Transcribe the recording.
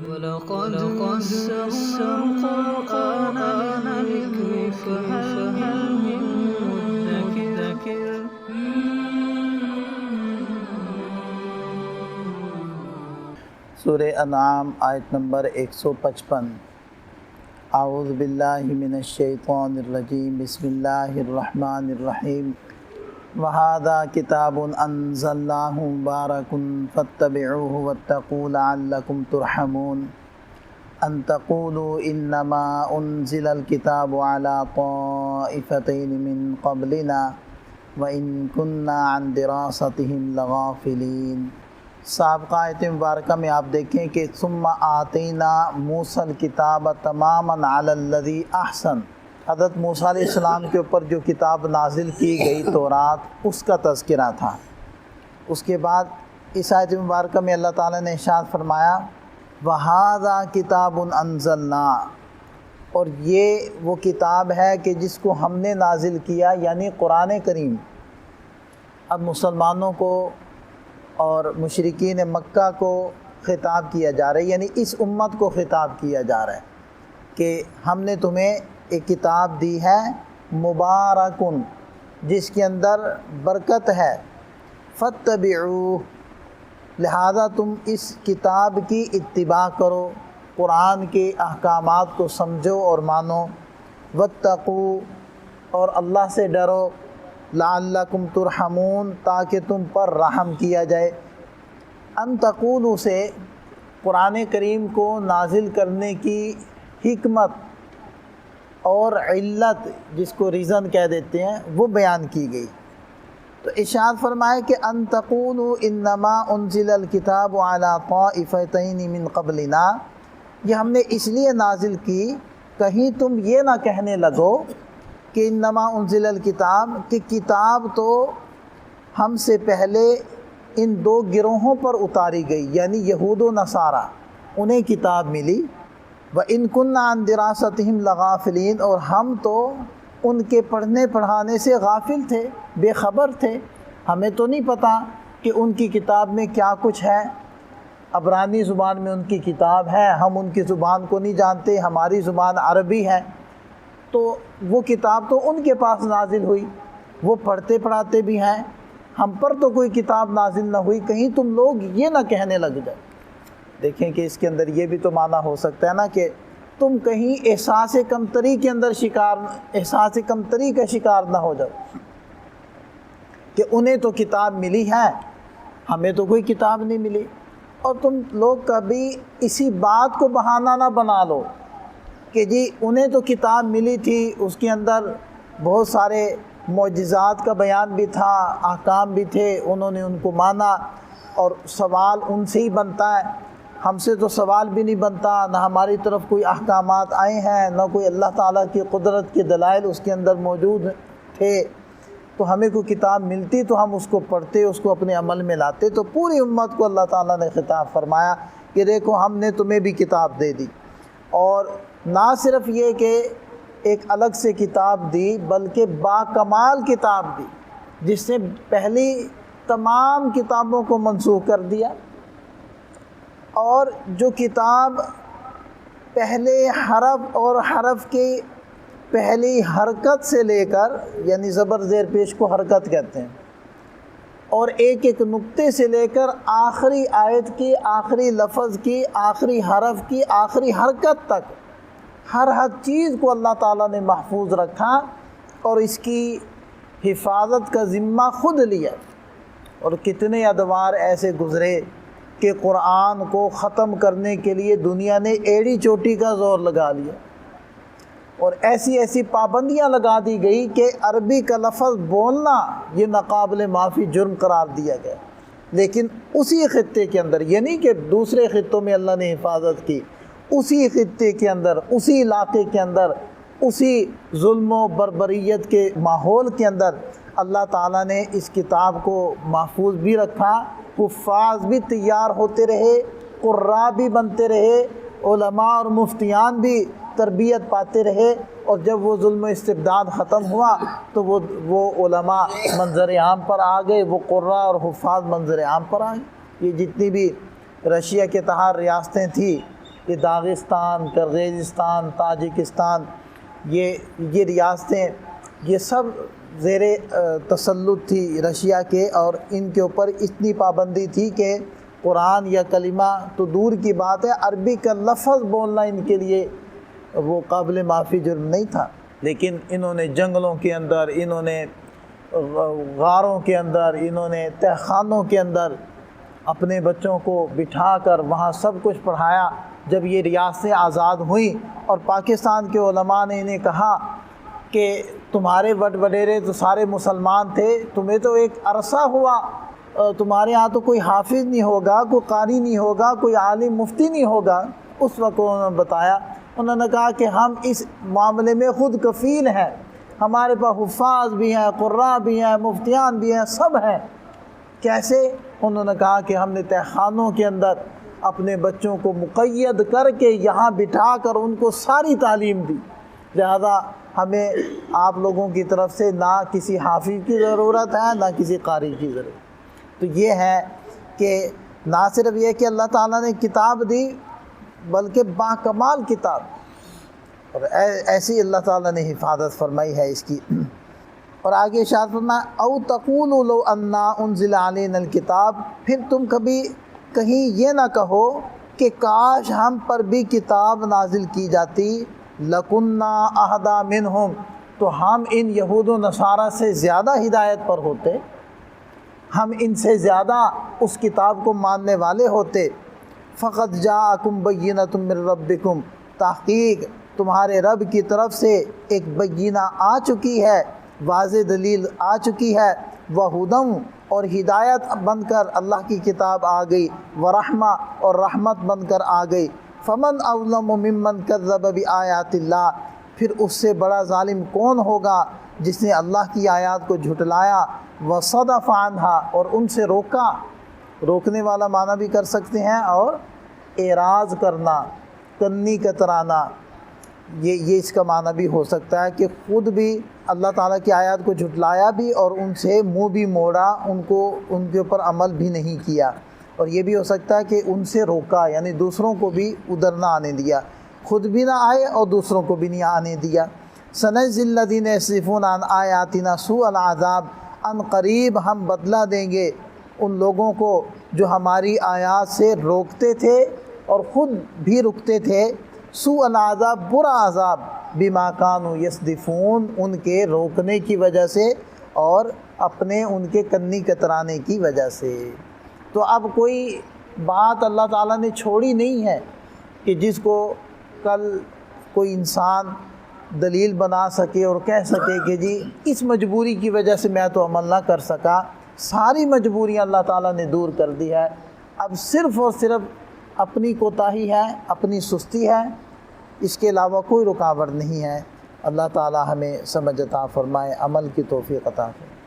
وَلَقَدْ يَسَّرْنَا الْقُرْآنَ لِلذِّكْرِ فَهَلْ مِن مُّدَّكِرٍ سورہ انعام آیت نمبر 155۔ اعوذ باللہ من الشیطان الرجیم، بسم اللہ الرحمن الرحیم۔ وَهَذَا كِتَابٌ أَنزَلْنَاهُ مُبَارَكٌ فَاتَّبِعُوهُ وَاتَّقُوا لَعَلَّكُمْ تُرْحَمُونَ أَن تَقُولُوا إِنَّمَا أُنزِلَ الْكِتَابُ عَلَى طَائِفَتَيْنِ مِن قَبْلِنَا وَإِن كُنَّا عَن دِرَاسَتِهِمْ لَغَافِلِينَ۔ سابقہ آیت مبارکہ میں آپ دیکھیں کہ ثم آتینا موسیٰ الکتاب تماما علی الذی احسن، حضرت موسیٰ علیہ السلام کے اوپر جو کتاب نازل کی گئی تورات، اس کا تذکرہ تھا۔ اس کے بعد اس آیت مبارکہ میں اللہ تعالیٰ نے ارشاد فرمایا وَهَذَا كِتَابٌ أَنزَلْنَا، اور یہ وہ کتاب ہے کہ جس کو ہم نے نازل کیا، یعنی قرآن کریم۔ اب مسلمانوں کو اور مشرکین مکہ کو خطاب کیا جا رہا ہے، یعنی اس امت کو خطاب کیا جا رہا ہے کہ ہم نے تمہیں ایک کتاب دی ہے مبارکن، جس کے اندر برکت ہے، فاتبعوہ، لہذا تم اس کتاب کی اتباع کرو، قرآن کے احکامات کو سمجھو اور مانو، واتقوا، اور اللہ سے ڈرو، لعلکم ترحمون، تاکہ تم پر رحم کیا جائے۔ ان تقولوا سے قرآن کریم کو نازل کرنے کی حکمت اور علت، جس کو ریزن کہہ دیتے ہیں، وہ بیان کی گئی۔ تو ارشاد فرمائے کہ ان تقولوا انما انزل الکتاب علی طائفتین من قبلنا، یہ ہم نے اس لیے نازل کی کہیں تم یہ نہ کہنے لگو کہ انما انزل الکتاب، کہ کتاب تو ہم سے پہلے ان دو گروہوں پر اتاری گئی، یعنی یہود و نصارہ، انہیں کتاب ملی، وَإِن كُنَّا عَن دِرَاسَتِهِمْ لَغَافِلِينَ، اور ہم تو ان کے پڑھنے پڑھانے سے غافل تھے، بے خبر تھے، ہمیں تو نہیں پتہ کہ ان کی کتاب میں کیا کچھ ہے۔ عبرانی زبان میں ان کی کتاب ہے، ہم ان کی زبان کو نہیں جانتے، ہماری زبان عربی ہے، تو وہ کتاب تو ان کے پاس نازل ہوئی، وہ پڑھتے پڑھاتے بھی ہیں، ہم پر تو کوئی کتاب نازل نہ ہوئی، کہیں تم لوگ یہ نہ کہنے لگ جائے۔ دیکھیں کہ اس کے اندر یہ بھی تو معنی ہو سکتا ہے نا کہ تم کہیں احساس کمتری کے اندر احساس کمتری کا شکار نہ ہو جاؤ کہ انہیں تو کتاب ملی ہے، ہمیں تو کوئی کتاب نہیں ملی، اور تم لوگ کبھی اسی بات کو بہانہ نہ بنا لو کہ جی انہیں تو کتاب ملی تھی، اس کے اندر بہت سارے معجزات کا بیان بھی تھا، احکام بھی تھے، انہوں نے ان کو مانا، اور سوال ان سے ہی بنتا ہے، ہم سے تو سوال بھی نہیں بنتا، نہ ہماری طرف کوئی احکامات آئے ہیں، نہ کوئی اللہ تعالیٰ کی قدرت کے دلائل اس کے اندر موجود تھے، تو ہمیں کوئی کتاب ملتی تو ہم اس کو پڑھتے، اس کو اپنے عمل میں لاتے۔ تو پوری امت کو اللہ تعالیٰ نے خطاب فرمایا کہ دیکھو ہم نے تمہیں بھی کتاب دے دی، اور نہ صرف یہ کہ ایک الگ سے کتاب دی، بلکہ باکمال کتاب دی، جس نے پہلی تمام کتابوں کو منسوخ کر دیا، اور جو کتاب پہلے حرف اور حرف کی پہلی حرکت سے لے کر، یعنی زبر زیر پیش کو حرکت کہتے ہیں، اور ایک ایک نقطے سے لے کر آخری آیت کی آخری لفظ کی آخری حرف کی آخری حرکت تک، ہر چیز کو اللہ تعالیٰ نے محفوظ رکھا، اور اس کی حفاظت کا ذمہ خود لیا۔ اور کتنے ادوار ایسے گزرے کہ قرآن کو ختم کرنے کے لیے دنیا نے ایڑی چوٹی کا زور لگا لیا، اور ایسی ایسی پابندیاں لگا دی گئی کہ عربی کا لفظ بولنا یہ ناقابل معافی جرم قرار دیا گیا۔ لیکن اسی خطے کے اندر، یہ نہیں کہ دوسرے خطوں میں اللہ نے حفاظت کی، اسی خطے کے اندر، اسی علاقے کے اندر، اسی ظلم و بربریت کے ماحول کے اندر اللہ تعالیٰ نے اس کتاب کو محفوظ بھی رکھا، حفاظ بھی تیار ہوتے رہے، قراء بھی بنتے رہے، علماء اور مفتیان بھی تربیت پاتے رہے، اور جب وہ ظلم و استبداد ختم ہوا تو وہ علماء منظر عام پر آ گئے، وہ قراء اور حفاظ منظر عام پر آ گئے۔ یہ جتنی بھی رشیا کے تحت ریاستیں تھیں، یہ داغستان، کرغیزستان، تاجکستان، یہ ریاستیں یہ سب زیر تسلط تھی رشیا کے، اور ان کے اوپر اتنی پابندی تھی کہ قرآن یا کلمہ تو دور کی بات ہے، عربی کا لفظ بولنا ان کے لیے وہ قابل معافی جرم نہیں تھا۔ لیکن انہوں نے جنگلوں کے اندر، انہوں نے غاروں کے اندر، انہوں نے تہ خانوں کے اندر اپنے بچوں کو بٹھا کر وہاں سب کچھ پڑھایا۔ جب یہ ریاستیں آزاد ہوئیں اور پاکستان کے علماء نے انہیں کہا کہ تمہارے وڈیرے تو سارے مسلمان تھے، تمہیں تو ایک عرصہ ہوا، تمہارے ہاں تو کوئی حافظ نہیں ہوگا، کوئی قاری نہیں ہوگا، کوئی عالم مفتی نہیں ہوگا۔ اس وقت انہوں نے بتایا، انہوں نے کہا کہ ہم اس معاملے میں خود کفیل ہیں، ہمارے پاس حفاظ بھی ہیں، قراء بھی ہیں، مفتیان بھی ہیں، سب ہیں۔ کیسے؟ انہوں نے کہا کہ ہم نے تہ خانوں کے اندر اپنے بچوں کو مقید کر کے یہاں بٹھا کر ان کو ساری تعلیم دی، لہذا ہمیں آپ لوگوں کی طرف سے نہ کسی حافظ کی ضرورت ہے نہ کسی قاری کی ضرورت۔ تو یہ ہے کہ نہ صرف یہ کہ اللہ تعالیٰ نے کتاب دی بلکہ باکمال کتاب، اور ایسی اللہ تعالیٰ نے حفاظت فرمائی ہے اس کی۔ اور آگے ارشاد فرمایا او تقولوا لو انا انزل علینا الکتاب، پھر تم کبھی کہیں یہ نہ کہو کہ کاش ہم پر بھی کتاب نازل کی جاتی، لکنا اہدی منہم، تو ہم ان یہود و نصارہ سے زیادہ ہدایت پر ہوتے، ہم ان سے زیادہ اس کتاب کو ماننے والے ہوتے۔ فقط جاءکم بینۃ من ربکم، تحقیق تمہارے رب کی طرف سے ایک بینہ آ چکی ہے، واضح دلیل آ چکی ہے، وہدی، اور ہدایت بن کر اللہ کی کتاب آ گئی، ورحمہ، اور رحمت بن کر آ گئی۔ فمن اظلم ممن کذب بآیات اللہ، پھر اس سے بڑا ظالم کون ہوگا جس نے اللہ کی آیات کو جھٹلایا، وصدف عنہا، اور ان سے روکا۔ روکنے والا معنی بھی کر سکتے ہیں، اور اعراض کرنا، کنی کترانا، یہ اس کا معنی بھی ہو سکتا ہے کہ خود بھی اللہ تعالیٰ کی آیات کو جھٹلایا بھی اور ان سے منہ بھی موڑا، ان کے اوپر عمل بھی نہیں کیا۔ اور یہ بھی ہو سکتا ہے کہ ان سے روکا، یعنی دوسروں کو بھی ادھر نہ آنے دیا، خود بھی نہ آئے اور دوسروں کو بھی نہیں آنے دیا۔ سنجزی الذین یصرفون عن آیاتنا سوء العذاب، ان قریب ہم بدلہ دیں گے ان لوگوں کو جو ہماری آیات سے روکتے تھے اور خود بھی رکتے تھے، سوء العذاب، برا عذاب، بما کانوا یصدفون، ان کے روکنے کی وجہ سے اور اپنے ان کے کنی کترانے کی وجہ سے۔ تو اب کوئی بات اللہ تعالیٰ نے چھوڑی نہیں ہے کہ جس کو کل کوئی انسان دلیل بنا سکے اور کہہ سکے کہ جی اس مجبوری کی وجہ سے میں تو عمل نہ کر سکا۔ ساری مجبوریاں اللہ تعالیٰ نے دور کر دی ہے، اب صرف اور صرف اپنی کوتاہی ہے، اپنی سستی ہے، اس کے علاوہ کوئی رکاوٹ نہیں ہے۔ اللہ تعالیٰ ہمیں سمجھ عطا فرمائے، عمل کی توفیق عطا فرمائے۔